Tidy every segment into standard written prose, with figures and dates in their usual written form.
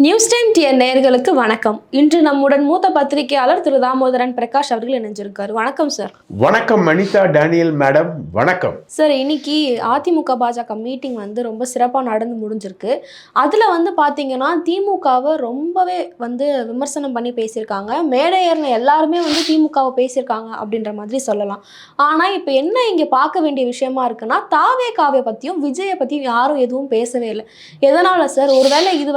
News time TN நேயர்களுக்கு வணக்கம். இன்று நம்முடன் மூத்த பத்திரிகையாளர் திரு தாமோதரன் பிரகாஷ் அவர்கள் இணைஞ்சிருக்காரு. வணக்கம் சார். வணக்கம் அனிதா டேனியல் மேடம், வணக்கம் சார். இன்னைக்கு அதிமுக பாஜக மீட்டிங் ரொம்ப சிறப்பாக நடந்து முடிஞ்சிருக்கு. அதில் பார்த்தீங்கன்னா திமுகவை ரொம்பவே விமர்சனம் பண்ணி பேசியிருக்காங்க. மேடை ஏறின எல்லாருமே திமுகவை பேசியிருக்காங்க அப்படின்ற மாதிரி சொல்லலாம். ஆனால் இப்போ என்ன இங்கே பார்க்க வேண்டிய விஷயமா இருக்குன்னா, தாவேகாவை பற்றியும் விஜயை பற்றியும் யாரும் எதுவும் பேசவே இல்லை. எதனால் சார்? ஒருவேளை இது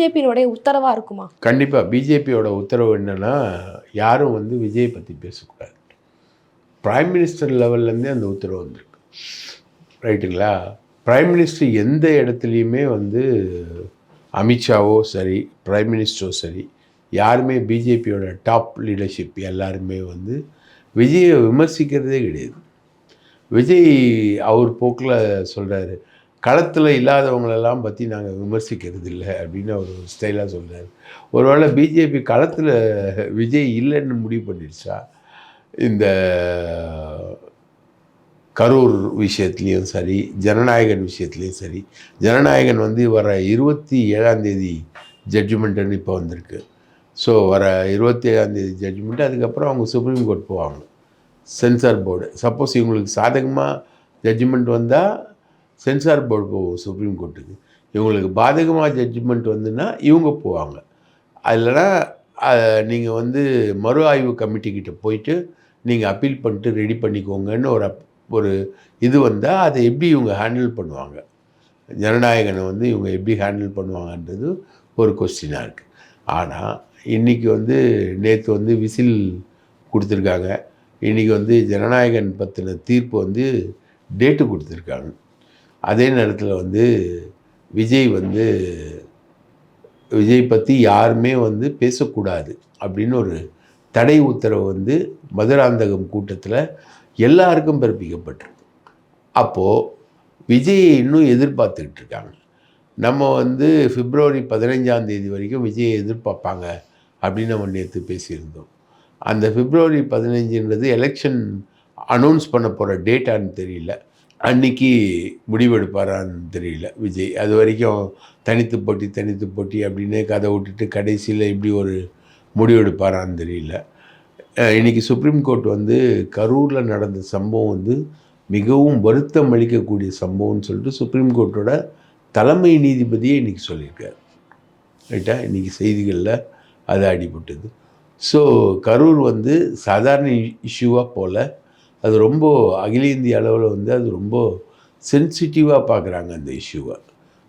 பிஜேபியினுடைய உத்தரவாக இருக்குமா? கண்டிப்பாக பிஜேபியோட உத்தரவு என்னன்னா, யாரும் விஜயை பற்றி பேசக்கூடாது. பிரைம் மினிஸ்டர் லெவல்லேருந்தே அந்த உத்தரவு வந்திருக்கு, ரைட்டுங்களா? பிரைம் மினிஸ்டர் எந்த இடத்துலையுமே அமித்ஷாவோ சரி, பிரைம் மினிஸ்டரோ சரி, யாருமே பிஜேபியோட டாப் லீடர்ஷிப் எல்லாருமே விஜயை விமர்சிக்கிறதே கிடையாது. விஜய் அவர் போக்கில் சொல்கிறாரு, களத்தில் இல்லாதவங்களெல்லாம் பற்றி நாங்கள் விமர்சிக்கிறது இல்லை அப்படின்னு அவர் ஸ்டைலாக சொல்கிறார். ஒருவேளை பிஜேபி களத்தில் விஜய் இல்லைன்னு முடிவு பண்ணிடுச்சா? இந்த கரூர் விஷயத்துலேயும் சரி, ஜனநாயகன் விஷயத்துலேயும் சரி, ஜனநாயகன் வர 27ஆம் ஜட்ஜ்மெண்ட்டுன்னு இப்போ வந்திருக்கு. ஸோ வர 27ஆம் ஜட்ஜ்மெண்ட்டு, அதுக்கப்புறம் அவங்க சுப்ரீம் கோர்ட் போவாங்க, சென்சார் போர்டு. சப்போஸ் இவங்களுக்கு சாதகமாக ஜட்ஜ்மெண்ட் வந்தால் சென்சார் போர்டு போகும் சுப்ரீம் கோர்ட்டுக்கு. இவங்களுக்கு பாதகமாக ஜட்ஜ்மெண்ட் வந்துன்னா இவங்க போவாங்க. இல்லைனா நீங்கள் மறு ஆய்வு கமிட்டிக்கிட்ட போயிட்டு நீங்கள் அப்பீல் பண்ணிட்டு ரெடி பண்ணிக்கோங்கன்னு ஒரு இது வந்தால் அதை எப்படி இவங்க ஹேண்டில் பண்ணுவாங்க, ஜனநாயகனை இவங்க எப்படி ஹேண்டில் பண்ணுவாங்கன்றது ஒரு கொஸ்டினாக இருக்குது. ஆனால் இன்றைக்கி நேற்று விசில் கொடுத்துருக்காங்க. இன்றைக்கி ஜனநாயகன் பற்றின தீர்ப்பு டேட்டு கொடுத்துருக்காங்க. அதே நேரத்தில் விஜய் பற்றி யாருமே பேசக்கூடாது அப்படின்னு ஒரு தடை உத்தரவு மதுராந்தகம் கூட்டத்தில் எல்லாருக்கும் பிறப்பிக்கப்பட்டிருக்கு. அப்போது விஜயை இன்னும் எதிர்பார்த்துக்கிட்டு இருக்காங்க. நம்ம பிப்ரவரி 15ஆம் வரைக்கும் விஜயை எதிர்பார்ப்பாங்க அப்படின்னு நம்ம நேற்று பேசியிருந்தோம். அந்த பிப்ரவரி 15ன்றது எலெக்ஷன் அனௌன்ஸ் பண்ண போகிற டேட்டான்னு தெரியல, அன்னைக்கு முடிவெடுப்பாரான்னு தெரியல விஜய். அது வரைக்கும் தனித்து போட்டி அப்படின்னே கதை விட்டுட்டு கடைசியில் இப்படி ஒரு முடிவெடுப்பாரான்னு தெரியல. இன்றைக்கி சுப்ரீம் கோர்ட் கரூரில் நடந்த சம்பவம் மிகவும் வருத்தம் அளிக்கக்கூடிய சம்பவம்னு சொல்லிட்டு சுப்ரீம் கோர்ட்டோட தலைமை நீதிபதியே இன்றைக்கி சொல்லியிருக்கார், ரைட்டா? இன்றைக்கி செய்திகளில் அது அடிபட்டது. ஸோ கரூர் சாதாரண இஷ்யூவாக போல், அது ரொம்ப அகில இந்திய அளவில் அது ரொம்ப சென்சிட்டிவாக பார்க்குறாங்க அந்த இஷ்யூவை.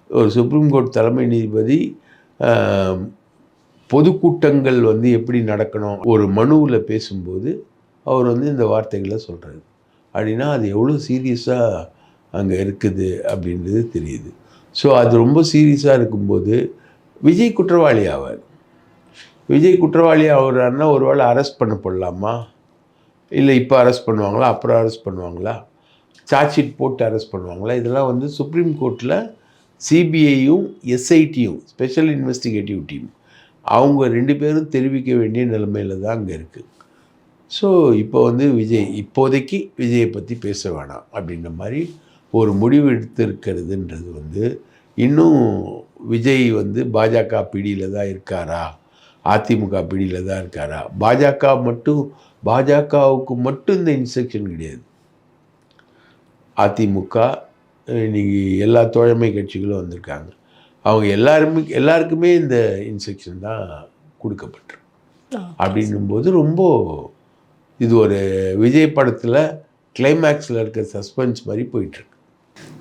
ஒரு சுப்ரீம் கோர்ட் தலைமை நீதிபதி பொதுக்கூட்டங்கள் எப்படி நடக்கணும் ஒரு மனுவில் பேசும்போது அவர் இந்த வார்த்தைகளை சொல்கிறாரு அப்படின்னா அது எவ்வளோ சீரியஸாக அங்கே இருக்குது அப்படின்றது தெரியுது. ஸோ அது ரொம்ப சீரியஸாக இருக்கும்போது விஜய் குற்றவாளி ஆவார். விஜய் குற்றவாளி ஆகிறாருன்னா ஒரு வேளை அரெஸ்ட் பண்ணப்படலாமா? இல்லை இப்போ அரெஸ்ட் பண்ணுவாங்களா, அப்புறம் அரெஸ்ட் பண்ணுவாங்களா, சார்ஜ் ஷீட் போட்டு அரெஸ்ட் பண்ணுவாங்களா? இதெல்லாம் சுப்ரீம் கோர்ட்டில் சிபிஐயும் எஸ்ஐடியும் ஸ்பெஷல் இன்வெஸ்டிகேட்டிவ் டீம் அவங்க 2 பேரும் தெரிவிக்க வேண்டிய நிலைமையில் தான் அங்கே இருக்குது. ஸோ இப்போ விஜய் இப்போதைக்கு விஜயை பற்றி பேச வேணாம் அப்படின்ற மாதிரி ஒரு முடிவு எடுத்திருக்கிறதுன்றது இன்னும் விஜய் பாஜக பிடியில் தான் இருக்காரா, அதிமுக பிடியில் தான் இருக்காரா? பாஜகவுக்கு மட்டும் இந்த இன்ஸ்ட்ரக்ஷன் கிடையாது. அதிமுக இன்னைக்கு எல்லா தோழமை கட்சிகளும் வந்திருக்காங்க. அவங்க எல்லாருக்குமே இந்த இன்ஸ்ட்ரக்ஷன் தான் கொடுக்கப்பட்டிருக்கு. அப்படின்னும்போது ரொம்ப இது ஒரு விஜய் படத்தில் கிளைமேக்ஸில் இருக்க சஸ்பென்ஸ் மாதிரி போயிட்டுருக்கு.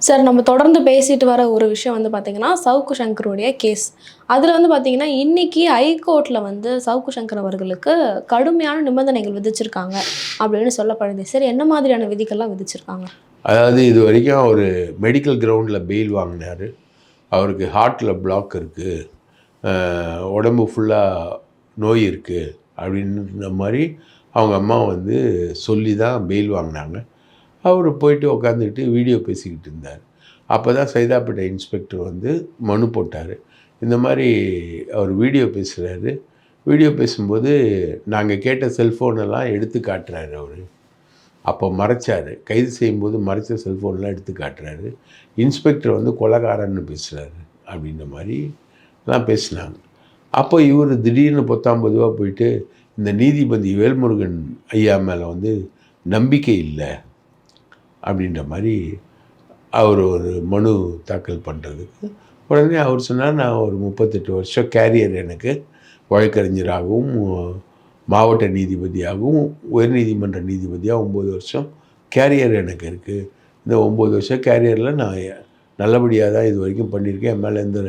சார், நம்ம தொடர்ந்து பேசிட்டு வர ஒரு விஷயம் பார்த்தீங்கன்னா சவுக்கு சங்கருடைய கேஸ். அதில் பார்த்தீங்கன்னா இன்றைக்கி ஹைகோர்ட்டில் சவுக்கு சங்கர் அவர்களுக்கு கடுமையான நிபந்தனைகள் விதிச்சிருக்காங்க அப்படின்னு சொல்லப்படுது. சரி, என்ன மாதிரியான விதிகள்லாம் விதிச்சிருக்காங்க? அதாவது இது வரைக்கும் அவர் மெடிக்கல் கிரவுண்டில் பெயில் வாங்கினார். அவருக்கு ஹார்ட்டில் பிளாக் இருக்குது, உடம்பு ஃபுல்லாக நோய் இருக்குது அப்படின்ற மாதிரி அவங்க அம்மா சொல்லி தான் பெயில் வாங்கினாங்க. அவர் போயிட்டு உட்காந்துக்கிட்டு வீடியோ பேசிக்கிட்டு இருந்தார். அப்போ தான் சைதாப்பேட்டை இன்ஸ்பெக்டர் மனு போட்டார். இந்த மாதிரி அவர் வீடியோ பேசுகிறாரு. வீடியோ பேசும்போது நாங்கள் கேட்ட செல்ஃபோனெல்லாம் எடுத்து காட்டுறாரு அவர். அப்போ மறைச்சார், கைது செய்யும்போது மறைச்ச செல்ஃபோன்லாம் எடுத்து காட்டுறாரு. இன்ஸ்பெக்டர் கொலைகாரன்னு பேசுகிறாரு அப்படின்ற மாதிரி எல்லாம் பேசினாங்க. அப்போ இவர் திடீர்னு 19 போயிட்டு இந்த நீதிபதி வேல்முருகன் ஐயா மேலே வந்து நம்பிக்கை இல்லை அப்படின்ற மாதிரி அவர் ஒரு மனு தாக்கல் பண்ணுறதுக்கு உடனே அவர் சொன்னார், நான் ஒரு 38 வருஷம் கேரியர் எனக்கு வழக்கறிஞராகவும் மாவட்ட நீதிபதியாகவும் உயர்நீதிமன்ற நீதிபதியாக 9 வருஷம் கேரியர் எனக்கு இருக்குது. இந்த 9 வருஷம் கேரியரில் நான் நல்லபடியாக தான் இது வரைக்கும் பண்ணியிருக்கேன். என் மேலே எந்த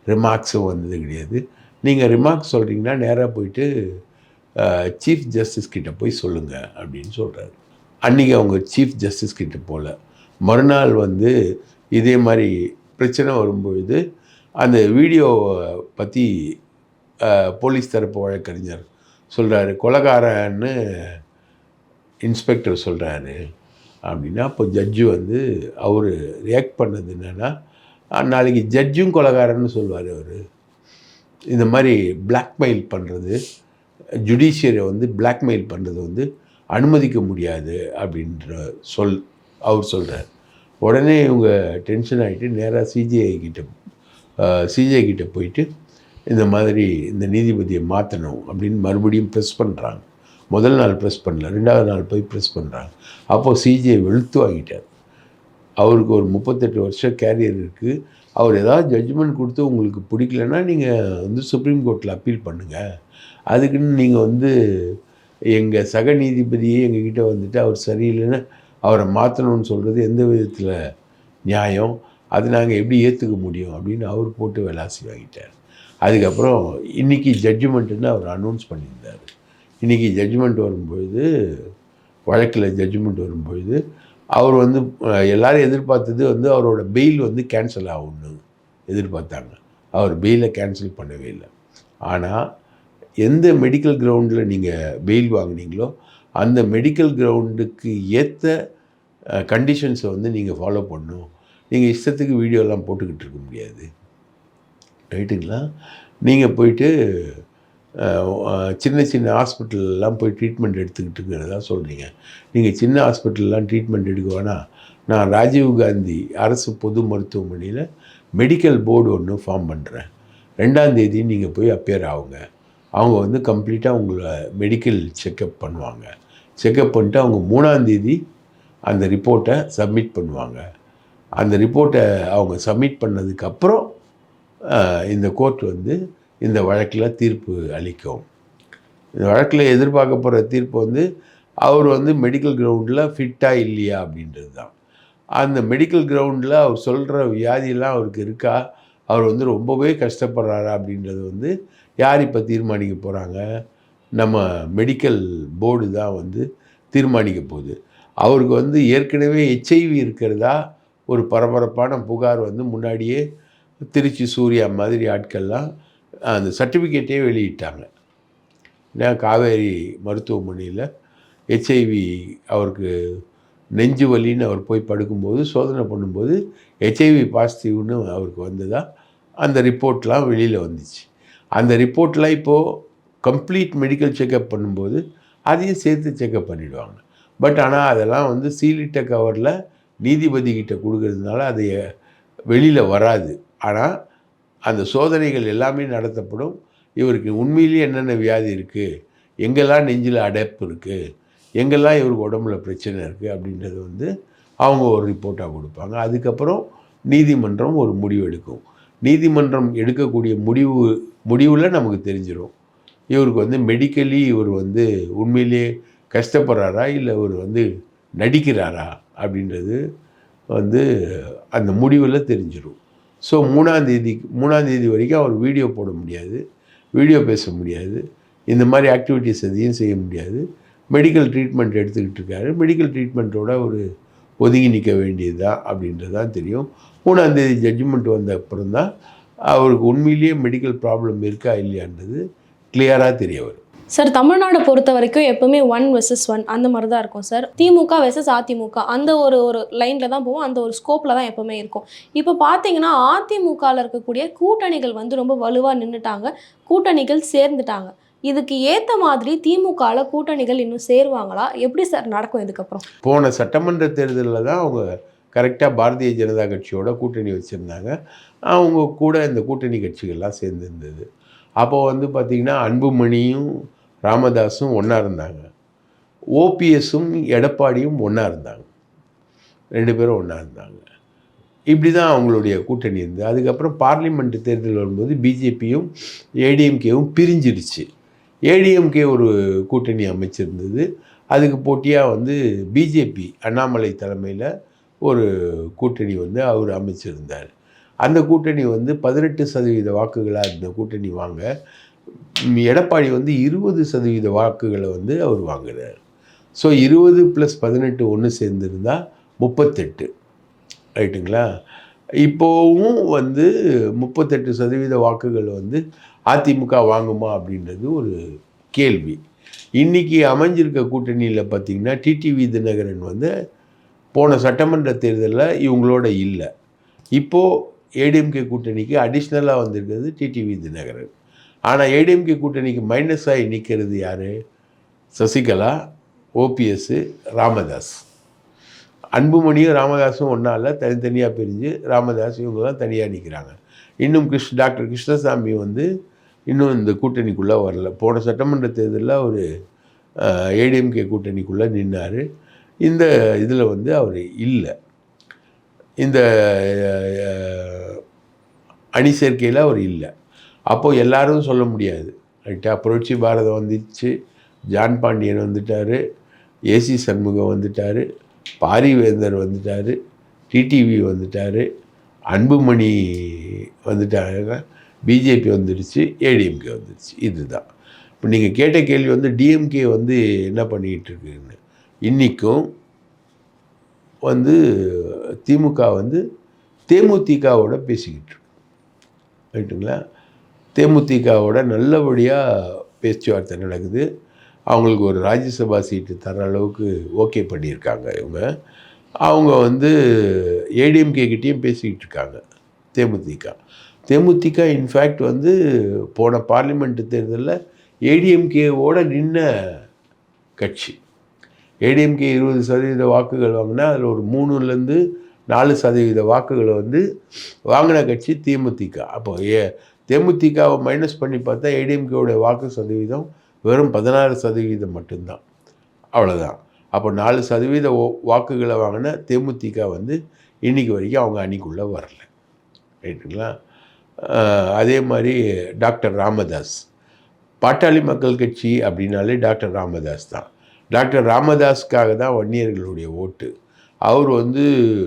ரிமார்க்ஸும் வந்தது கிடையாது. நீங்கள் ரிமார்க்ஸ் சொல்கிறீங்கன்னா நேராக போயிட்டு சீஃப் ஜஸ்டிஸ் கிட்ட போய் சொல்லுங்கள் அப்படின்னு சொல்கிறாரு. அன்றைக்கி அவங்க சீஃப் ஜஸ்டிஸ் கிட்ட போகல. மறுநாள் வந்து இதே மாதிரி பிரச்சனை வரும்பொழுது அந்த வீடியோவை பற்றி போலீஸ் தரப்பு வழக்கறிஞர் சொல்கிறாரு, கொலைகாரன்னு இன்ஸ்பெக்டர் சொல்கிறாரு அப்படின்னா, அப்போ ஜட்ஜு வந்து அவர் ரியாக்ட் பண்ணது என்னென்னா, நாளைக்கு ஜட்ஜும் கொலைகாரன்னு சொல்லுவார் அவர். இந்த மாதிரி பிளாக்மெயில் பண்ணுறது, ஜுடிஷியரை வந்து பிளாக்மெயில் பண்ணுறது வந்து அனுமதிக்க முடியாது அப்படின்ற அவர் சொல்கிறார். உடனே இவங்க டென்ஷன் ஆகிட்டு நேராக சிஜிஐ கிட்ட போயிட்டு இந்த மாதிரி இந்த நீதிபதியை மாற்றணும் அப்படின்னு மறுபடியும் ப்ரெஸ் பண்ணுறாங்க. முதல் நாள் ப்ரெஸ் பண்ணல, 2வது நாள் போய் ப்ரெஸ் பண்ணுறாங்க. அப்போது சிஜிஐ வெளுத்து வாங்கிட்டார். அவருக்கு ஒரு 38 வருஷம் கேரியர் இருக்குது. அவர் ஏதாவது ஜட்ஜ்மெண்ட் கொடுத்து உங்களுக்கு பிடிக்கலன்னா நீங்கள் வந்து சுப்ரீம் கோர்ட்டில் அப்பீல் பண்ணுங்கள். அதுக்குன்னு நீங்கள் வந்து எங்கள் சக நீதிபதியே எங்ககிட்ட வந்துட்டு அவர் சரியில்லைன்னு அவரை மாற்றணும்னு சொல்கிறது எந்த விதத்தில் நியாயம், அது நாங்கள் எப்படி ஏற்றுக்க முடியும் அப்படின்னு அவர் போட்டு விளாசி வாங்கிட்டார். அதுக்கப்புறம் இன்றைக்கி ஜட்ஜ்மெண்ட்டுன்னு அவர் அனௌன்ஸ் பண்ணியிருந்தார். இன்றைக்கி ஜட்ஜ்மெண்ட் வரும்பொழுது, வழக்கில் ஜட்ஜ்மெண்ட் வரும்பொழுது அவர் வந்து எல்லோரும் எதிர்பார்த்தது வந்து அவரோட பெயில் வந்து கேன்சல் ஆகும்னு எதிர்பார்த்தாங்க. அவர் பெயிலை கேன்சல் பண்ணவே இல்லை. ஆனால் எந்த மெடிக்கல் கிரவுண்டில் நீங்கள் பெயில் வாங்கினீங்களோ அந்த மெடிக்கல் கிரவுண்டுக்கு ஏற்ற கண்டிஷன்ஸை வந்து நீங்கள் ஃபாலோ பண்ணணும். நீங்கள் இஷ்டத்துக்கு வீடியோலாம் போட்டுக்கிட்டு இருக்க முடியாது, ரைட்டுங்களா? நீங்கள் போயிட்டு சின்ன சின்ன ஹாஸ்பிட்டல்லாம் போய் ட்ரீட்மெண்ட் எடுத்துக்கிட்டு இருக்கிறதா சொல்கிறீங்க. நீங்கள் சின்ன ஹாஸ்பிட்டல்லாம் ட்ரீட்மெண்ட் எடுக்க வேணாம். நான் ராஜீவ்காந்தி அரசு பொது மருத்துவமனையில் மெடிக்கல் போர்டு ஒன்று ஃபார்ம் பண்ணுறேன். 2ஆம் தேதி நீங்கள் போய் அப்பியர் ஆகுங்க. அவங்க வந்து கம்ப்ளீட்டாக உங்களை மெடிக்கல் செக்கப் பண்ணுவாங்க. செக்கப் பண்ணிட்டு அவங்க 3ஆம் தேதி அந்த ரிப்போர்ட்டை சப்மிட் பண்ணுவாங்க. அந்த ரிப்போர்ட்டை அவங்க சப்மிட் பண்ணதுக்கப்புறம் இந்த கோர்ட் வந்து இந்த வழக்கில் தீர்ப்பு அளிக்கும். இந்த வழக்கில் எதிர்பார்க்க போகிற தீர்ப்பு வந்து அவர் வந்து மெடிக்கல் கிரவுண்டில் ஃபிட்டாக இல்லையா அப்படின்றது தான். அந்த மெடிக்கல் கிரவுண்டில் அவர் சொல்கிற வியாதியெல்லாம் அவருக்கு இருக்கா, அவர் வந்து ரொம்பவே கஷ்டப்படுறாரா அப்படின்றது வந்து யார் இப்போ தீர்மானிக்க போகிறாங்க? நம்ம மெடிக்கல் போர்டு தான் வந்து தீர்மானிக்க போகுது. அவருக்கு வந்து ஏற்கனவே HIV இருக்கிறதா ஒரு பரபரப்பான புகார் வந்து முன்னாடியே திருச்சி சூர்யா மாதிரி ஆட்கள்லாம் அந்த சர்டிஃபிகேட்டே வெளியிட்டாங்க. ஏன்னா காவேரி மருத்துவமனையில் HIV அவருக்கு நெஞ்சு வலின்னு அவர் போய் படுக்கும்போது சோதனை பண்ணும்போது HIV பாசிட்டிவ்னு அவருக்கு வந்ததா அந்த ரிப்போர்ட்லாம் வெளியில் வந்துச்சு. அந்த ரிப்போர்ட்லாம் இப்போது கம்ப்ளீட் மெடிக்கல் செக்கப் பண்ணும்போது அதையும் சேர்த்து செக்கப் பண்ணிவிடுவாங்க. பட் ஆனால் அதெல்லாம் வந்து சீலிட்ட கவரில் நீதிபதி கிட்ட கொடுக்கறதுனால அது வெளியில் வராது. ஆனால் அந்த சோதனைகள் எல்லாமே நடத்தப்படும். இவருக்கு உண்மையிலேயே என்னென்ன வியாதி இருக்குது, எங்கெல்லாம் நெஞ்சில் அடைப்பு இருக்குது, எங்கெல்லாம் இவருக்கு உடம்புல பிரச்சனை இருக்குது அப்படின்றது வந்து அவங்க ஒரு ரிப்போர்ட்டாக கொடுப்பாங்க. அதுக்கப்புறம் நீதிமன்றம் ஒரு முடிவு எடுக்கும். நீதிமன்றம் எடுக்கக்கூடிய முடிவில் நமக்கு தெரிஞ்சிடும் இவருக்கு வந்து மெடிக்கலி இவர் வந்து உண்மையிலேயே கஷ்டப்படுறாரா இல்லை இவர் வந்து நடிக்கிறாரா அப்படின்றது வந்து அந்த முடிவில் தெரிஞ்சிடும். ஸோ 3ஆம் தேதி வரைக்கும் அவர் வீடியோ போட முடியாது, வீடியோ பேச முடியாது, இந்த மாதிரி ஆக்டிவிட்டீஸ் எதையும் செய்ய முடியாது. மெடிக்கல் ட்ரீட்மெண்ட் எடுத்துக்கிட்டு இருக்காரு. மெடிக்கல் ட்ரீட்மெண்ட்டோட ஒரு ஒதுங்கி நிற்க வேண்டியது தான் அப்படின்றது தான் தெரியும். 3ஆம் தேதி ஜட்ஜ்மெண்ட் வந்த அப்புறம் தான் அவருக்கு உண்மையிலேயே மெடிக்கல் ப்ராப்ளம் இருக்கா இல்லையான்றது கிளியராக தெரிய வரும். சார், தமிழ்நாடு பொறுத்த வரைக்கும் எப்பவுமே 1 vs 1 அந்த மாதிரி தான் இருக்கும் சார். திமுக வெர்சஸ் அதிமுக அந்த ஒரு லைனில் தான் போவோம், அந்த ஒரு ஸ்கோப்பில் தான் எப்பவுமே இருக்கும். இப்போ பார்த்தீங்கன்னா அதிமுகவில் இருக்கக்கூடிய கூட்டணிகள் வந்து ரொம்ப வலுவாக நின்றுட்டாங்க, கூட்டணிகள் சேர்ந்துட்டாங்க. இதுக்கு ஏற்ற மாதிரி திமுகவில் கூட்டணிகள் இன்னும் சேருவாங்களா? எப்படி சார் நடக்கும் இதுக்கப்புறம்? போன சட்டமன்ற தேர்தலில் தான் அவங்க கரெக்டாக பாரதிய ஜனதா கட்சியோட கூட்டணி வச்சுருந்தாங்க. அவங்க கூட இந்த கூட்டணி கட்சிகள்லாம் சேர்ந்துருந்தது. அப்போது வந்து பார்த்திங்கன்னா அன்புமணியும் ராமதாஸும் ஒன்றா இருந்தாங்க. ஓபிஎஸும் எடப்பாடியும் ஒன்றா இருந்தாங்க. 2 பேரும் ஒன்றா இருந்தாங்க. இப்படி தான் அவங்களுடைய கூட்டணி இருந்தது. அதுக்கப்புறம் பார்லிமெண்ட் தேர்தல் வரும்போது பிஜேபியும் ஏடிஎம்கேவும் பிரிஞ்சிடுச்சு. ஏடிஎம்கே ஒரு கூட்டணி அமைச்சிருந்தது. அதுக்கு போட்டியாக வந்து பிஜேபி அண்ணாமலை தலைமையில் ஒரு கூட்டணி வந்து அவர் அமைச்சிருந்தார். அந்த கூட்டணி வந்து 18% வாக்குகளாக இருந்த கூட்டணி வாங்க எடப்பாடி வந்து 20% வாக்குகளை வந்து அவர் வாங்குறார். ஸோ 20 + 18 ஒன்று சேர்ந்துருந்தா 38, ரைட்டுங்களா? இப்போவும் வந்து 38% வாக்குகள் வந்து அதிமுக வாங்குமா அப்படின்றது ஒரு கேள்வி. இன்றைக்கி அமைஞ்சிருக்க கூட்டணியில் பார்த்திங்கன்னா டிடிவி தினகரன் வந்து போன சட்டமன்ற தேர்தலில் இவங்களோட இல்லை. இப்போது ஏடிஎம்கே கூட்டணிக்கு அடிஷ்னலாக வந்திருக்கிறது டிடிவி தினகரன். ஆனால் ஏடிஎம்கே கூட்டணிக்கு மைனஸாக நிற்கிறது யார்? சசிகலா, ஓபிஎஸ், ராமதாஸ். அன்புமணியும் ராமதாஸும் ஒன்றா இல்லை, தனித்தனியாக பிரிஞ்சு ராமதாஸ் இவங்கெல்லாம் தனியாக நிற்கிறாங்க. இன்னும் டாக்டர் கிருஷ்ணசாமி வந்து இன்னும் இந்த கூட்டணிக்குள்ளே வரல. போன சட்டமன்ற தேர்தலில் அவர் ஏடிஎம்கே கூட்டணிக்குள்ளே நின்னார். இந்த இதில் வந்து அவர் இல்லை. இந்த அணி சேர்க்கையில் அவர் இல்லை. அப்போது எல்லாரும் சொல்ல முடியாது, ரைட்டா? புரட்சி பாரதம் வந்துச்சு, ஜான் பாண்டியன் வந்துட்டார், ஏசி சண்முகம் வந்துட்டார், பாரிவேந்தர் வந்துட்டார், டிடிவி வந்துட்டார், அன்புமணி வந்துட்டாங்க, பிஜேபி வந்துடுச்சு, ஏடிஎம்கே வந்துடுச்சு. இதுதான் இப்போ நீங்கள் கேட்ட கேள்வி வந்து டிஎம்கே வந்து என்ன பண்ணிக்கிட்டு இருக்குன்னு. இன்றைக்கும் வந்து திமுக வந்து தேமுதிகவோட பேசிக்கிட்டு இருக்கு, ரைட்டுங்களா? தேமுதிகவோட நல்லபடியாக பேச்சுவார்த்தை நடக்குது. அவங்களுக்கு ஒரு ராஜ்யசபா சீட்டு தர அளவுக்கு ஓகே பண்ணியிருக்காங்க இவங்க. அவங்க வந்து ஏடிஎம்கே கிட்டேயும் பேசிக்கிட்டு இருக்காங்க தேமுதிக இன்ஃபேக்ட் வந்து போன பார்லிமெண்ட் தேர்தலில் ஏடிஎம்கேவோட நின்ன கட்சி. ஏடிஎம்கே 20% வாக்குகள் வாங்கினா அதில் ஒரு 3-4% வாக்குகளை வந்து வாங்கின கட்சி தேமுதிக. அப்போ தேமுதிகவை மைனஸ் பண்ணி பார்த்தா ஏடிஎம்கேவோட வாக்கு சதவீதம் வெறும் 16% மட்டும்தான், அவ்வளோதான். அப்போ 4% வாக்குகளை வாங்கின தேமுதிக வந்து இன்றைக்கி வரைக்கும் அவங்க அணிக்குள்ளே வரல, ரைட்டுங்களா? அதே மாதிரி டாக்டர் ராமதாஸ், பாட்டாளி மக்கள் கட்சி அப்படின்னாலே டாக்டர் ராமதாஸ் தான். டாக்டர் ராமதாஸுக்காக தான் வன்னியர்களுடைய ஓட்டு. அவர் வந்து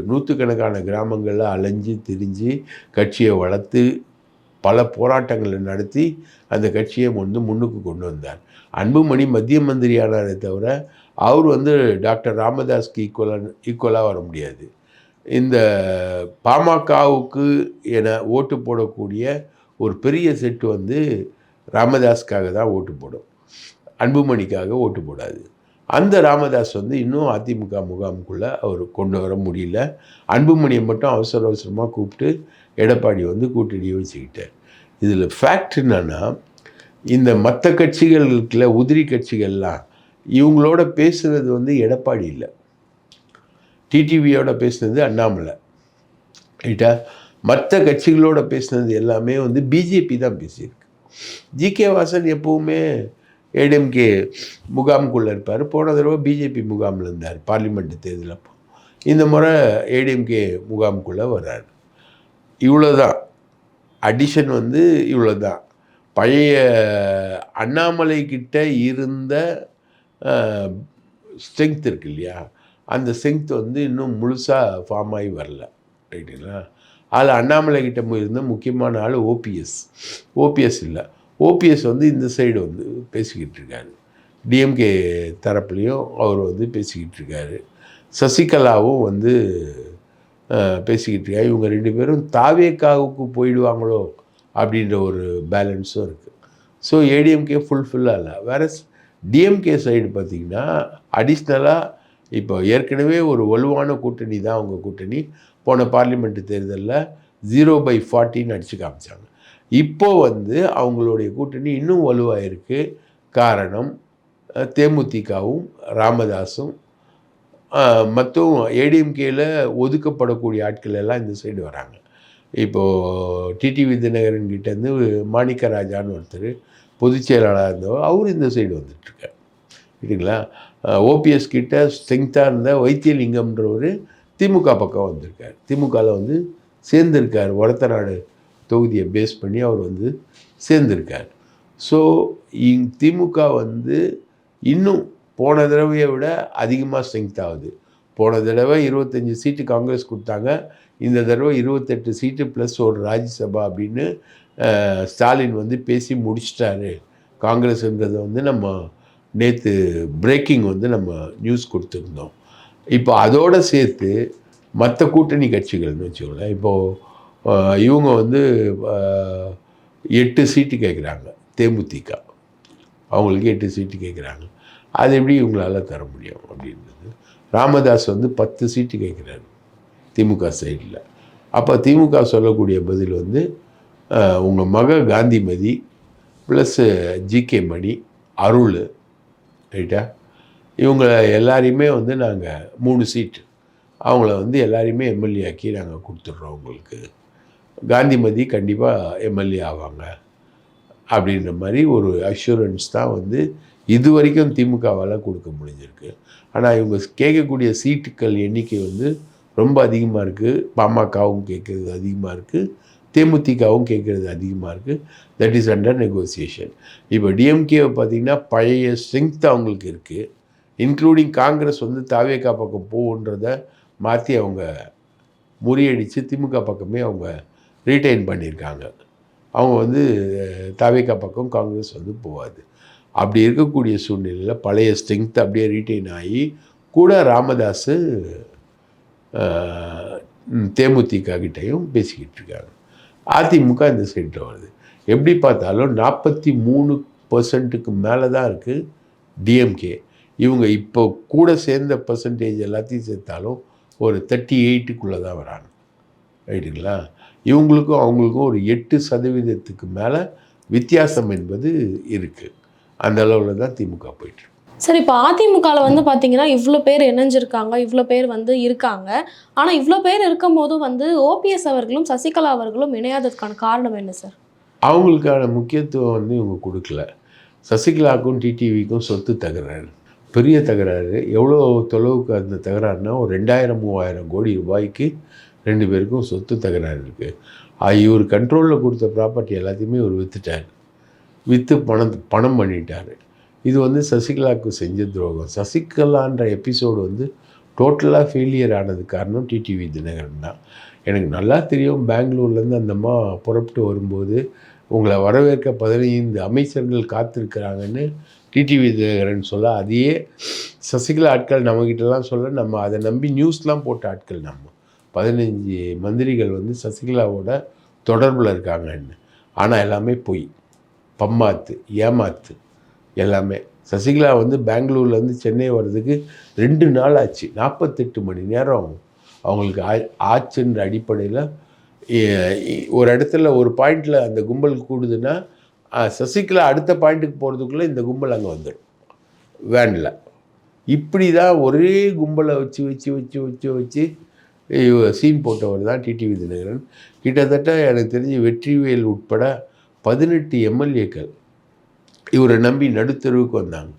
நூற்றுக்கணக்கான கிராமங்களில் அலைஞ்சு திரிஞ்சு கட்சியை வளர்த்து பல போராட்டங்களை நடத்தி அந்த கட்சியை வந்து முன்னுக்கு கொண்டு வந்தார். அன்புமணி மத்திய மந்திரியானாரே தவிர அவர் வந்து டாக்டர் ராமதாஸ்க்கு ஈக்குவலாக வர முடியாது. இந்த பாமகவுக்கு என ஓட்டு போடக்கூடிய ஒரு பெரிய செட்டு வந்து ராமதாஸ்க்காக தான் ஓட்டு போடும், அன்புமணிக்காக ஓட்டு போடாது. அந்த ராமதாஸ் வந்து இன்னும் அதிமுக முகாமுக்குள்ளே அவர் கொண்டு வர முடியல. அன்புமணியை மட்டும் அவசர அவசரமாக கூப்பிட்டு எடப்பாடி வந்து கூட்டணியை வச்சுக்கிட்டார். இதில் ஃபேக்ட் என்னன்னா, இந்த மற்ற கட்சிகளுக்குள்ள உதிரி கட்சிகள்லாம் இவங்களோட பேசுகிறது வந்து எடப்பாடி இல்லை, டிடிவியோட பேசுனது அண்ணாமலை, ரைட்டா? மற்ற கட்சிகளோட பேசுனது எல்லாமே வந்து பிஜேபி தான் பேசியிருக்கு. ஜிகே வாசன் எப்போவுமே ஏடிஎம்கே முகாமுக்குள்ளே இருப்பார். போன தடவை பிஜேபி முகாமில் இருந்தார் பார்லிமெண்ட் தேர்தல் அப்போ. இந்த முறை ஏடிஎம்கே முகாமுக்குள்ளே வர்றார். இவ்வளோதான் அடிஷன் வந்து இவ்வளோதான். பழைய அண்ணாமலை கிட்ட இருந்த ஸ்ட்ரென்த் இருக்கு இல்லையா, அந்த ஸ்ட்ரென்த் வந்து இன்னும் முழுசாக ஃபார்ம் ஆகி வரல, ரைட்டுங்களா? அதில் அண்ணாமலை கிட்ட இருந்த முக்கியமான ஆள் ஓபிஎஸ் இல்லை. ஓபிஎஸ் வந்து இந்த சைடு வந்து பேசிக்கிட்டு இருக்காரு, டிஎம்கே தரப்புலையும் அவர் வந்து பேசிக்கிட்டு இருக்காரு. சசிகலாவும் வந்து பேசிக்கிட்டு இருக்காரு. இவங்க 2 பேரும் தாவேக்காவுக்கு போயிடுவாங்களோ அப்படின்ற ஒரு பேலன்ஸும் இருக்குது. ஸோ ஏடிஎம்கே ஃபுல்ஃபில்லாக இல்லை. வேற டிஎம்கே சைடு பார்த்திங்கன்னா அடிஷ்னலாக இப்போ ஏற்கனவே ஒரு வலுவான கூட்டணி தான் அவங்க கூட்டணி. போன பார்லிமெண்ட் தேர்தலில் 0/40 அடித்து காமிச்சாங்க. இப்போது வந்து அவங்களுடைய கூட்டணி இன்னும் வலுவாக இருக்குது. காரணம் தேமுதிகவும் ராமதாஸும் மற்றும் ஏடிஎம்கேயில் ஒதுக்கப்படக்கூடிய ஆட்கள் எல்லாம் இந்த சைடு வராங்க. இப்போது டிடிவி தினகரன் கிட்டேருந்து மாணிக்க ராஜான்னு ஒருத்தர் பொதுச் செயலாளராக இருந்தவர், அவர் இந்த சைடு வந்துட்டுருக்கார். சரிங்களா? ஓபிஎஸ் கிட்ட ஸ்ட்ரெங்க்த்தாக இருந்த வைத்தியலிங்கம்ன்றவர் திமுக பக்கம் வந்திருக்கார். திமுகவில் வந்து சேர்ந்திருக்கார். ஒரத்தநாடு தொகுதியை பேஸ் பண்ணி அவர் வந்து சேர்ந்திருக்கார். ஸோ திமுக வந்து இன்னும் போன தடவையை விட அதிகமாக ஸ்ட்ரெங்த் ஆகுது. போன தடவை 25 சீட்டு காங்கிரஸ் கொடுத்தாங்க. இந்த தடவை 28 சீட்டு ப்ளஸ் ஒரு ராஜ்யசபா அப்படின்னு ஸ்டாலின் வந்து பேசி முடிச்சிட்டாரு. காங்கிரஸ்ன்றதை வந்து நம்ம நேற்று பிரேக்கிங் வந்து நம்ம நியூஸ் கொடுத்துருந்தோம். இப்போ அதோடு சேர்த்து மற்ற கூட்டணி கட்சிகள்னு வச்சுக்கோங்களேன். இப்போது இவங்க வந்து 8 சீட்டு கேட்குறாங்க. தேமுதிக அவங்களுக்கு 8 சீட்டு கேட்குறாங்க. அது எப்படி இவங்களால் தர முடியும் அப்படின்றது. ராமதாஸ் வந்து 10 சீட்டு கேட்குறாரு திமுக சைடில். அப்போ திமுக சொல்லக்கூடிய பதில் வந்து உங்கள் மக காந்திமதி ப்ளஸ்ஸு ஜிகே மணி, அருள், ரைட்டா, இவங்க எல்லாரையுமே வந்து நாங்கள் 3 சீட்டு அவங்கள வந்து எல்லாரையுமே எம்எல்ஏ ஆக்கி நாங்கள் கொடுத்துட்றோம் உங்களுக்கு. காந்திமதி கண்டிப்பாக எம்எல்ஏ ஆவாங்க அப்படின்ற மாதிரி ஒரு அஷூரன்ஸ் தான் வந்து இது வரைக்கும் திமுகவால் கொடுக்க முடிஞ்சிருக்கு. ஆனால் இவங்க கேட்கக்கூடிய சீட்டுக்கள் எண்ணிக்கை வந்து ரொம்ப அதிகமாக இருக்குது. பாமகவும் கேட்குறது அதிகமாக இருக்குது, தேமுதிகவும் கேட்குறது அதிகமாக இருக்குது. That is under negotiation. இப்போ டிஎம்கேவை பார்த்திங்கன்னா பழைய ஸ்ட்ரெங்த் அவங்களுக்கு இருக்குது. இன்க்ளூடிங் காங்கிரஸ் வந்து தாவேகா பக்கம் போகுன்றதை மாற்றி அவங்க முறியடித்து திமுக பக்கமே அவங்க ரீட்டைன் பண்ணியிருக்காங்க. அவங்க வந்து தாவேகா பக்கம் காங்கிரஸ் வந்து போகாது. அப்படி இருக்கக்கூடிய சூழ்நிலையில் பழைய ஸ்ட்ரெங்த் அப்படியே ரீட்டைன் ஆகி கூட ராமதாஸ் தேமுதிக கிட்டையும் பேசிக்கிட்டு இருக்காங்க. அதிமுக இந்த சைடில் வருது. எப்படி பார்த்தாலும் 43% மேலே தான் இருக்குது டிஎம்கே. இவங்க இப்போ கூட சேர்ந்த பர்சன்டேஜ் எல்லாத்தையும் சேர்த்தாலும் ஒரு 38க்குள்ளே தான் வராங்க, ரைட்டுங்களா? இவங்களுக்கும் அவங்களுக்கும் ஒரு 8% மேலே வித்தியாசம் என்பது இருக்குது. அந்த அளவில் தான் திமுக போயிட்டு. சரி, இப்போ அதிமுகவில் வந்து பார்த்தீங்கன்னா இவ்வளோ பேர் இணைஞ்சிருக்காங்க, இவ்வளோ பேர் வந்து இருக்காங்க. ஆனால் இவ்வளோ பேர் இருக்கும்போதும் வந்து ஓபிஎஸ் அவர்களும் சசிகலா அவர்களும் இணையாததுக்கான காரணம் என்ன சார்? அவங்களுக்கான முக்கியத்துவம் வந்து இவங்க கொடுக்கல. சசிகலாவுக்கும் டிடிவிக்கும் சொத்து தகராறு, பெரிய தகராறு. எவ்வளோ தொலைவுக்கு அந்த தகராறுனா ஒரு 2000-3000 கோடி ரூபாய்க்கு 2 பேருக்கும் சொத்து தகராறு இருக்குது. இவர் கண்ட்ரோலில் கொடுத்த ப்ராப்பர்ட்டி எல்லாத்தையுமே இவர் விற்றுட்டார். விற்று பணம் பண்ணிட்டார். இது வந்து சசிகலாவுக்கு செஞ்ச துரோகம். சசிகலான்ற எபிசோடு வந்து டோட்டலாக ஃபெயிலியர் ஆனது காரணம் டிடிவி தினகரன் தான். எனக்கு நல்லா தெரியும், பெங்களூர்லேருந்து அந்த அம்மா புறப்பட்டு வரும்போது உங்களை வரவேற்க 15 அமைச்சர்கள் காத்திருக்கிறாங்கன்னு டிடிவி தினகரன் சொல்ல, அதையே சசிகலா ஆட்கள் நம்மக்கிட்டலாம் சொல்ல, நம்ம அதை நம்பி நியூஸ்லாம் போட்ட ஆட்கள் நம்ம 15 மந்திரிகள் வந்து சசிகலாவோட தொடர்பில் இருக்காங்கன்னு. ஆனால் எல்லாமே பொய், பம்மாத்து, ஏமாத்து எல்லாமே. சசிகலா வந்து பெங்களூர்லேருந்து சென்னை வர்றதுக்கு 2 நாள் ஆச்சு. 48 மணி நேரம் அவங்களுக்கு ஆச்சுன்ற அடிப்படையில் ஒரு இடத்துல ஒரு பாயிண்டில் அந்த கும்பல் கூடுதுன்னா சசிகலா அடுத்த பாயிண்ட்டுக்கு போகிறதுக்குள்ளே இந்த கும்பல் அங்கே வந்துடும் வேனில். இப்படி தான் ஒரே கும்பலை வச்சு சீன் போட்டவர் தான் டிடிவி தினகரன். கிட்டத்தட்ட எனக்கு தெரிஞ்சு வெற்றிவேல் உட்பட 18 எம்எல்ஏக்கள் இவரை நம்பி நடுத்தருவுக்கு வந்தாங்க.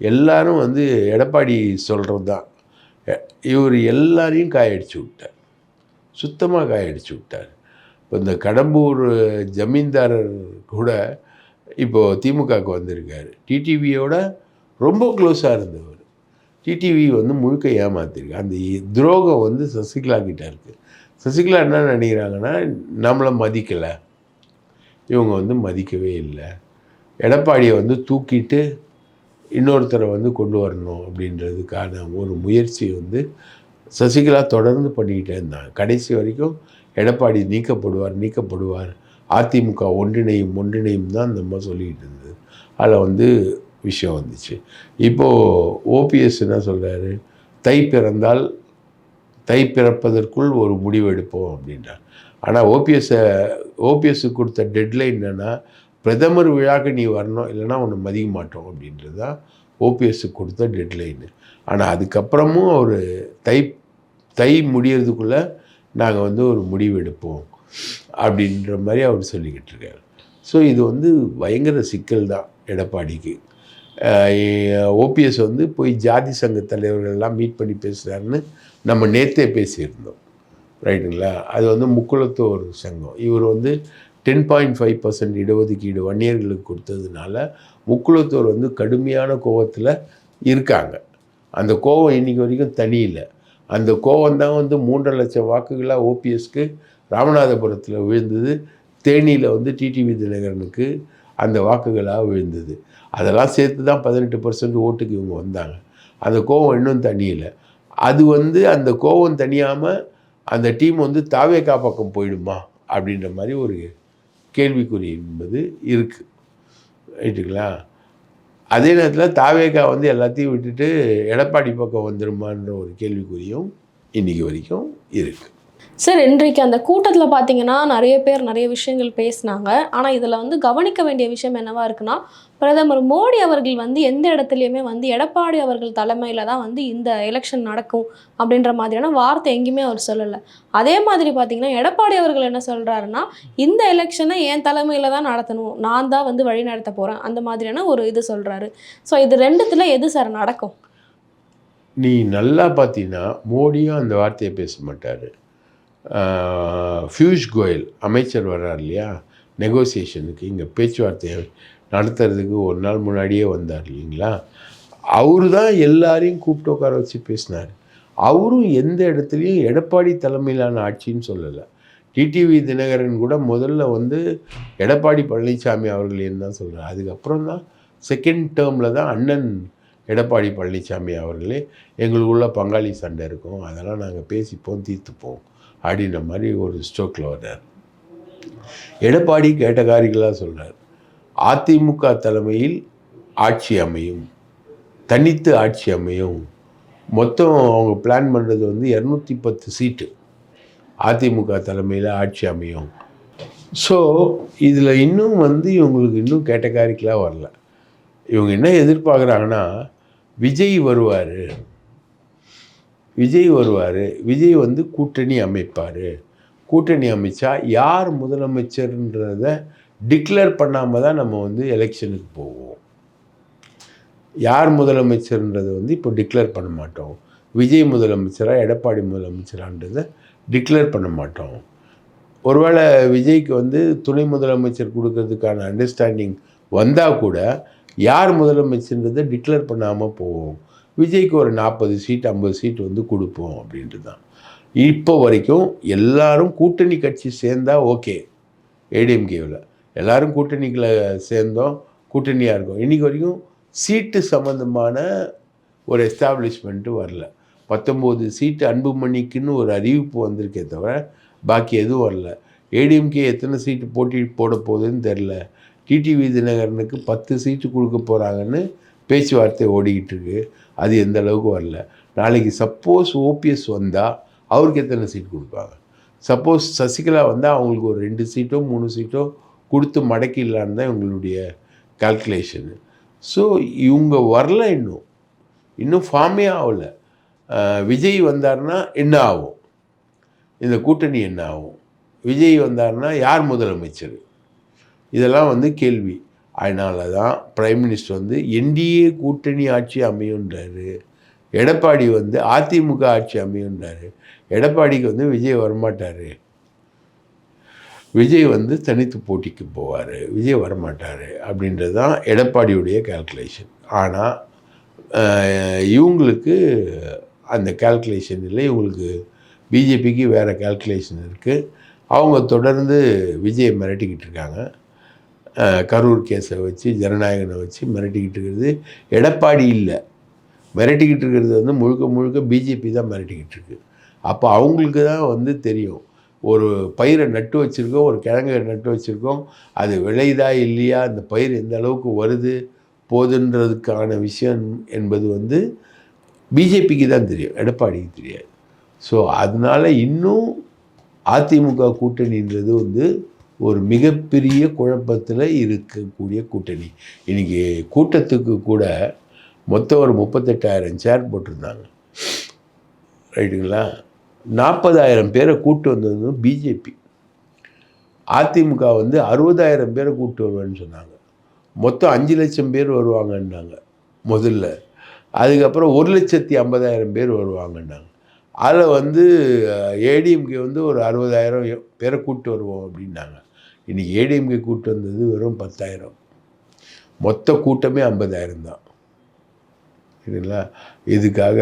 எல்லாரும் வந்து எடப்பாடி சொல்கிறது தான். இவர் எல்லாரையும் காயடிச்சு விட்டார், சுத்தமாக காயடிச்சு விட்டார். இப்போ இந்த கடம்பூர் ஜமீன்தாரர் கூட இப்போது திமுகவுக்கு வந்திருக்காரு. டிடிவியோட ரொம்ப க்ளோஸாக இருந்தவர். டிடிவி வந்து முழுக்க ஏமாத்திருக்கு. அந்த துரோகம் வந்து சசிகலா கிட்ட இருக்குது. சசிகலா என்ன நினைக்கிறாங்கன்னா, நம்மளை மதிக்கலை, இவங்க வந்து மதிக்கவே இல்லை, எடப்பாடியை வந்து தூக்கிட்டு இன்னொருத்தரை வந்து கொண்டு வரணும் அப்படின்றதுக்கான ஒரு முயற்சி வந்து சசிகலா தொடர்ந்து பண்ணிக்கிட்டே இருந்தாங்க. கடைசி வரைக்கும் எடப்பாடி நீக்கப்படுவார், அதிமுக ஒன்றிணையும் தான் அந்த அம்மா சொல்லிக்கிட்டு இருந்தது. அதில் வந்து விஷயம் வந்துச்சு. இப்போது ஓபிஎஸ் என்ன சொல்கிறாரு, தை பிறப்பதற்குள் ஒரு முடிவு எடுப்போம் அப்படின்றார். ஆனால் ஓபிஎஸ்ஸுக்கு கொடுத்த டெட்லைன் என்னென்னா, பிரதமர் விழாக்கு நீ வரணும், இல்லைனா உன்னை மதிக்க மாட்டோம் அப்படின்றது தான் ஓபிஎஸ்க்கு கொடுத்த டெட்லைனு. ஆனால் அதுக்கப்புறமும் அவர் தை முடியறதுக்குள்ளே நாங்கள் வந்து ஒரு முடிவு எடுப்போம் அப்படின்ற மாதிரி அவர் சொல்லிக்கிட்டு இருக்காரு. ஸோ இது வந்து பயங்கர சிக்கல் தான் எடப்பாடிக்கு. ஓபிஎஸ் வந்து போய் ஜாதி சங்க தலைவர்கள்லாம் மீட் பண்ணி பேசுகிறாருன்னு நம்ம நேற்றே பேசியிருந்தோம், ரைட்டுங்களா? அது வந்து முக்குளத்தோர் சங்கம். இவர் வந்து 10.5% இடஒதுக்கீடு வன்னியர்களுக்கு கொடுத்ததுனால முக்குளத்தோர் வந்து கடுமையான கோபத்தில் இருக்காங்க. அந்த கோபம் இன்றைக்கி வரைக்கும் தனியில்ல. அந்த கோபம் தான் வந்து 3.5 லட்சம் வாக்குகளாக ஓபிஎஸ்க்கு ராமநாதபுரத்தில் விழுந்தது. தேனியில் வந்து டிடிவி தினகரனுக்கு அந்த வாக்குகளாக விழுந்தது. அதெல்லாம் சேர்த்து தான் 18% ஓட்டுக்கு இவங்க வந்தாங்க. அந்த கோபம் இன்னும் தனியில்லை. அது வந்து அந்த கோபம் தனியாமல் அந்த டீம் வந்து தாவேகா பக்கம் போயிடுமா அப்படின்ற மாதிரி ஒரு கேள்விக்குறி என்பது இருக்குது, ரைட்டுங்களா? அதே நேரத்தில் தாவேகா வந்து எல்லாத்தையும் விட்டுட்டு எடப்பாடி பக்கம் வந்துடுமான்ற ஒரு கேள்விக்குறியும் இன்றைக்கி வரைக்கும் இருக்குது. சார், இன்றைக்கு அந்த கூட்டத்தில் பார்த்தீங்கன்னா நிறைய பேர் நிறைய விஷயங்கள் பேசினாங்க. ஆனால் இதில் வந்து கவனிக்க வேண்டிய விஷயம் என்னவா இருக்குன்னா, பிரதமர் மோடி அவர்கள் வந்து எந்த இடத்துலையுமே வந்து எடப்பாடி அவர்கள் தலைமையில் தான் வந்து இந்த எலெக்ஷன் நடக்கும் அப்படின்ற மாதிரியான வார்த்தை எங்கேயுமே அவர் சொல்லலை. அதே மாதிரி பார்த்தீங்கன்னா எடப்பாடி அவர்கள் என்ன சொல்கிறாருன்னா, இந்த எலெக்ஷனை என் தலைமையில் தான் நடத்தணும், நான் தான் வந்து வழி நடத்த போகிறேன், அந்த மாதிரியான ஒரு இது சொல்கிறாரு. ஸோ இது ரெண்டுத்தில் எது சார் நடக்கும்? நீ நல்லா பார்த்தீங்கன்னா மோடியும் அந்த வார்த்தையை பேச மாட்டார். பியூஷ் கோயல் அமைச்சர் வர்றார் இல்லையா, நெகோசியேஷனுக்கு இங்கே பேச்சுவார்த்தையை நடத்துறதுக்கு ஒரு நாள் முன்னாடியே வந்தார் இல்லைங்களா, அவரு தான் எல்லாரையும் கூப்பிட்டு உட்கார வச்சு பேசினார். அவரும் எந்த இடத்துலையும் எடப்பாடி தலைமையிலான ஆட்சின்னு சொல்லலை. டிடிவி தினகரன் கூட முதல்ல வந்து எடப்பாடி பழனிசாமி அவர்களேன்னு தான் சொல்கிறார். அதுக்கப்புறம் தான் செகண்ட் டேர்மில் தான் அண்ணன் எடப்பாடி பழனிசாமி அவர்களே எங்களுக்குள்ள பங்காளி சண்டை இருக்கும், அதெல்லாம் நாங்கள் பேசிப்போம் தீர்த்துப்போம் அப்படின்ற மாதிரி ஒரு ஸ்ட்ரோக்கில் வர்றார். எடப்பாடி கேட்டகாரிகளாக சொல்கிறார், அதிமுக தலைமையில் ஆட்சி அமையும், தனித்து ஆட்சி அமையும். மொத்தம் அவங்க பிளான் பண்ணுறது வந்து 210 சீட்டு அதிமுக தலைமையில் ஆட்சி அமையும். ஸோ இதில் இன்னும் வந்து இவங்களுக்கு இன்னும் கேட்டகாரிக்கலாக வரல. இவங்க என்ன எதிர்பார்க்குறாங்கன்னா, விஜய் வருவார், விஜய் வந்து கூட்டணி அமைப்பார், கூட்டணி அமைச்சா யார் முதலமைச்சர்ன்றதை டிக்ளேர் பண்ணாமல் தான் நம்ம வந்து எலெக்ஷனுக்கு போவோம். யார் முதலமைச்சர்ன்றதை வந்து இப்போ டிக்ளேர் பண்ண மாட்டோம். விஜய் முதலமைச்சரா எடப்பாடி முதலமைச்சரான்றதை டிக்ளேர் பண்ண மாட்டோம். ஒருவேளை விஜய்க்கு வந்து துணை முதலமைச்சர் கொடுக்கறதுக்கான அண்டர்ஸ்டாண்டிங் வந்தால் கூட யார் முதலமைச்சர்ன்றதை டிக்ளேர் பண்ணாமல் போவோம். விஜய்க்கு ஒரு 40 சீட் 50 சீட் வந்து கொடுப்போம் அப்படின்ட்டு தான் இப்போ வரைக்கும். எல்லாரும் கூட்டணி கட்சி சேர்ந்தால் ஓகே, ஏடிஎம்கேவில் எல்லாரும் கூட்டணிகளை சேர்ந்தோம், கூட்டணியாக இருக்கும். இன்றைக்கி வரைக்கும் சீட்டு சம்மந்தமான ஒரு எஸ்டாப்ளிஷ்மெண்ட்டு வரல. 19 சீட்டு அன்புமணிக்குன்னு ஒரு அறிவிப்பு வந்திருக்கே தவிர பாக்கி எதுவும் வரல. ஏடிஎம்கே எத்தனை சீட்டு போட போகுதுன்னு தெரில. டிடிவி தினகரனுக்கு 10 சீட்டு கொடுக்க போகிறாங்கன்னு பேச்சுவார்த்தை ஓடிக்கிட்டு இருக்கு. அது எந்த அளவுக்கு வரல. நாளைக்கு சப்போஸ் ஓபிஎஸ் வந்தால் அவருக்கு எத்தனை சீட் கொடுப்பாங்க? சப்போஸ் சசிகலா வந்தால் அவங்களுக்கு ஒரு 2 சீட்டோ 3 சீட்டோ கொடுத்து மடக்கிடலான்னு தான் இவங்களுடைய கால்குலேஷனு. ஸோ இவங்க வரல, இன்னும் ஃபார்மே ஆகலை. விஜய் வந்தார்னா என்ன ஆகும்? இந்த கூட்டணி என்ன ஆகும்? விஜய் வந்தார்னா யார் முதலமைச்சர்? இதெல்லாம் வந்து கேள்வி. அதனால தான் பிரைம் மினிஸ்டர் வந்து என்டிஏ கூட்டணி ஆட்சி அமையுன்றாரு, எடப்பாடி வந்து அதிமுக ஆட்சி அமையுன்றாரு. எடப்பாடிக்கு வந்து விஜய் வரமாட்டார், விஜய் வந்து தனித்து போட்டிக்கு போவார், விஜய் வரமாட்டார் அப்படின்றது தான் எடப்பாடியுடைய கால்குலேஷன். ஆனால் இவங்களுக்கு அந்த கால்குலேஷன் இல்லை. இவங்களுக்கு பிஜேபிக்கு வேறு கால்குலேஷன் இருக்குது. அவங்க தொடர்ந்து விஜயை மிரட்டிக்கிட்டு இருக்காங்க. கரூர் கேஸை வச்சு ஜனநாயகனை வச்சு மிரட்டிக்கிட்டு இருக்கிறது எடப்பாடி இல்லை. மிரட்டிக்கிட்டு இருக்கிறது வந்து முழுக்க முழுக்க பிஜேபி தான் மிரட்டிக்கிட்டு இருக்கு. அப்போ அவங்களுக்கு தான் வந்து தெரியும், ஒரு பயிரை நட்டு வச்சுருக்கோம், ஒரு கிழங்கை நட்டு வச்சுருக்கோம், அது விளையுதா இல்லையா, அந்த பயிர் எந்த அளவுக்கு வருது போதுன்றதுக்கான விஷயம் என்பது வந்து பிஜேபிக்கு தான் தெரியும், எடப்பாடிக்கு தெரியாது. ஸோ அதனால் இன்னும் அதிமுக கூட்டணின்றது வந்து ஒரு மிகப்பெரிய குழப்பத்தில் இருக்கக்கூடிய கூட்டணி. இன்றைக்கி கூட்டத்துக்கு கூட மொத்தம் ஒரு 38,000 சேர் போட்டிருந்தாங்க. ரைட்டுங்களா? 40,000 பேரை கூப்பிட்டு வந்தது பிஜேபி. அதிமுக வந்து 60,000 பேரை கூப்பிட்டு வருவேன்னு சொன்னாங்க. மொத்தம் 5 லட்சம் பேர் வருவாங்கன்னாங்க முதல்ல. அதுக்கப்புறம் 1,50,000 பேர் வருவாங்கன்னாங்க. அதில் வந்து ஏடிஎம்கே வந்து ஒரு 60,000 பேரை கூப்பிட்டு வருவோம் அப்படின்னாங்க. இன்றைக்கி ஏடிஎம்கே கூப்பிட்டு வந்தது வெறும் 10,000. மொத்த கூட்டமே 50,000 தான். சரிங்களா? இதுக்காக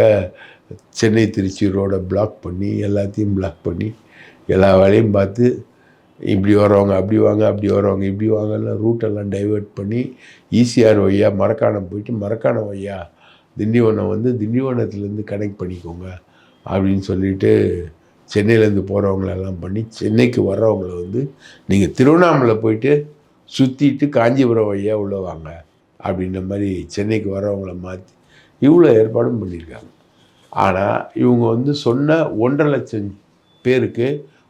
சென்னை திருச்சி ரோடை பிளாக் பண்ணி எல்லாத்தையும் பிளாக் பண்ணி எல்லா வேலையும் பார்த்து இப்படி வரவங்க அப்படி வாங்க, அப்படி வரவங்க இப்படி வாங்கலாம் ரூட்டெல்லாம் டைவெர்ட் பண்ணி ஈசிஆர் வழியாக மரக்காணம் போயிட்டு மரக்காணம் வழியாக திண்டிவனம் வந்து திண்டிவனத்துலேருந்து கனெக்ட் பண்ணிக்கோங்க அப்படின்னு சொல்லிட்டு சென்னையிலேருந்து போகிறவங்களெல்லாம் பண்ணி சென்னைக்கு வர்றவங்கள வந்து நீங்கள் திருவண்ணாமலை போயிட்டு சுற்றிட்டு காஞ்சிபுரம் வழியாக உள்ளே வாங்க அப்படின்ற மாதிரி சென்னைக்கு வர்றவங்கள மாற்றி இவ்வளோ ஏற்பாடும் பண்ணியிருக்காங்க. ஆனால் இவங்க வந்து சொன்ன 1.5 லட்சம் பேருக்கு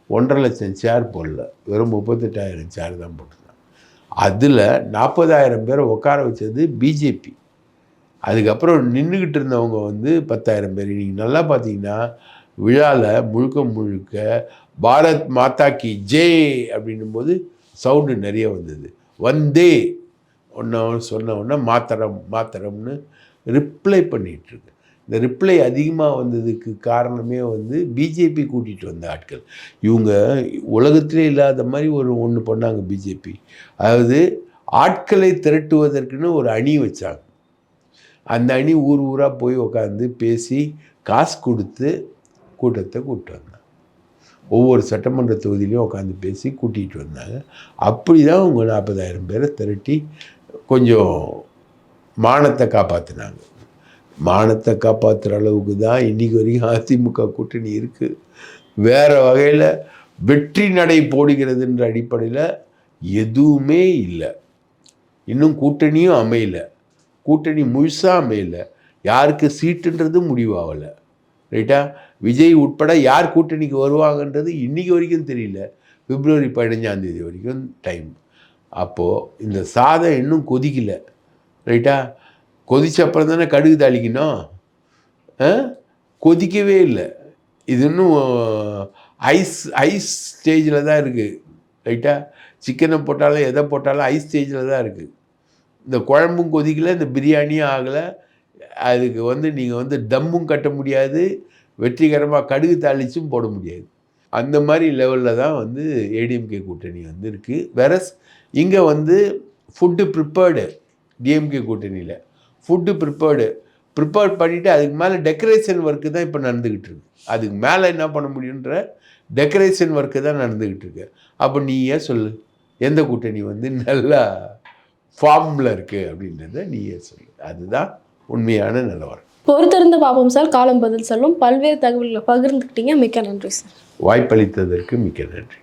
1.5 லட்சம் சேர் போடல, வெறும் 38,000 சேர் தான் போட்டிருந்தாங்க. அதில் 40,000 பேரை உட்கார வச்சது பிஜேபி. அதுக்கப்புறம் நின்றுக்கிட்டு இருந்தவங்க வந்து 10,000 பேர். நீங்கள் நல்லா பார்த்தீங்கன்னா விழாவில் முழுக்க முழுக்க பாரத் மாதா கி ஜெய் அப்படின்னும் போது சவுண்டு நிறைய வந்தது. வந்தே ஒன்று சொன்ன உடனே மாத்தரம் மாத்தரம்னு ரிப்ளை பண்ணிகிட்ருக்கு. இந்த ரிப்ளை அதிகமாக வந்ததுக்கு காரணமே வந்து பிஜேபி கூட்டிகிட்டு வந்த ஆட்கள். இவங்க உலகத்திலே இல்லாத மாதிரி ஒன்று பண்ணாங்க பிஜேபி. அதாவது ஆட்களை திரட்டுவதற்குன்னு ஒரு அணி வச்சாங்க. அந்த அணி ஊர் ஊராக போய் உட்காந்து பேசி காசு கொடுத்து கூட்டத்தை கூப்பிட்டு வந்தாங்க. ஒவ்வொரு சட்டமன்ற தொகுதியிலையும் உட்காந்து பேசி கூட்டிகிட்டு வந்தாங்க. அப்படி தான் அவங்க 40,000 பேரை திரட்டி கொஞ்சம் மானத்தை காப்பாற்றினாங்க. மானத்தை காப்பாற்றுற அளவுக்கு தான் இன்றைக்கி வரைக்கும் அதிமுக கூட்டணி இருக்குது. வேறு வகையில் வெற்றி நடை போடுகிறதுன்ற அடிப்படையில் எதுவுமே இல்லை. இன்னும் கூட்டணியும் அமையலை. கூட்டணி முழுசாக அமையலை. யாருக்கு சீட்டுன்றது முடிவாகலை. ரைட்டா? விஜய் உட்பட யார் கூட்டணிக்கு வருவாங்கன்றது இன்றைக்கி வரைக்கும் தெரியல. பிப்ரவரி 15 வரைக்கும் டைம். அப்போது இந்த சாதம் இன்னும் கொதிக்கலை. ரைட்டா? கொதிச்சப்புறம் தானே கடுகு தாளிக்கணும். கொதிக்கவே இல்லை. இது இன்னும் ஐஸ் ஸ்டேஜில் தான் இருக்குது. ரைட்டா? சிக்கனை போட்டாலும் எதை போட்டாலும் ஐஸ் ஸ்டேஜில் தான் இருக்குது. இந்த குழம்பும் கொதிக்கலை, இந்த பிரியாணியும் ஆகலை. அதுக்கு வந்து நீங்கள் வந்து தம்மும் கட்ட முடியாது, வெற்றிகரமாக கடுகு தாளிச்சும் போட முடியாது. அந்த மாதிரி லெவலில் தான் வந்து ஏடிஎம்கே கூட்டணி வந்து இருக்குது. வேறஸ் இங்கே வந்து ஃபுட்டு ப்ரிப்பேர்டு டிஎம்கே கூட்டணியில் ஃபுட்டு ப்ரிப்பேர்ட் பண்ணிவிட்டு அதுக்கு மேலே டெக்கரேஷன் ஒர்க்கு தான் இப்போ நடந்துக்கிட்டு இருக்கு. அதுக்கு மேலே என்ன பண்ண முடியுன்ற டெக்கரேஷன் ஒர்க்கு தான் நடந்துக்கிட்டு இருக்கு. அப்போ நீ ஏன் சொல்லு எந்த கூட்டணி வந்து நல்லா ஃபார்மில் இருக்குது அப்படின்றத நீயே சொல்லு. அதுதான் உண்மையான நிலவரம். பொறுத்திருந்து பார்ப்போம் சார். காலம் பதில் சொல்லும். பல்வேறு தகவல்களை பகிர்ந்துக்கிட்டீங்க. மிக்க நன்றி சார். வாய்ப்பளித்ததற்கு மிக்க நன்றி.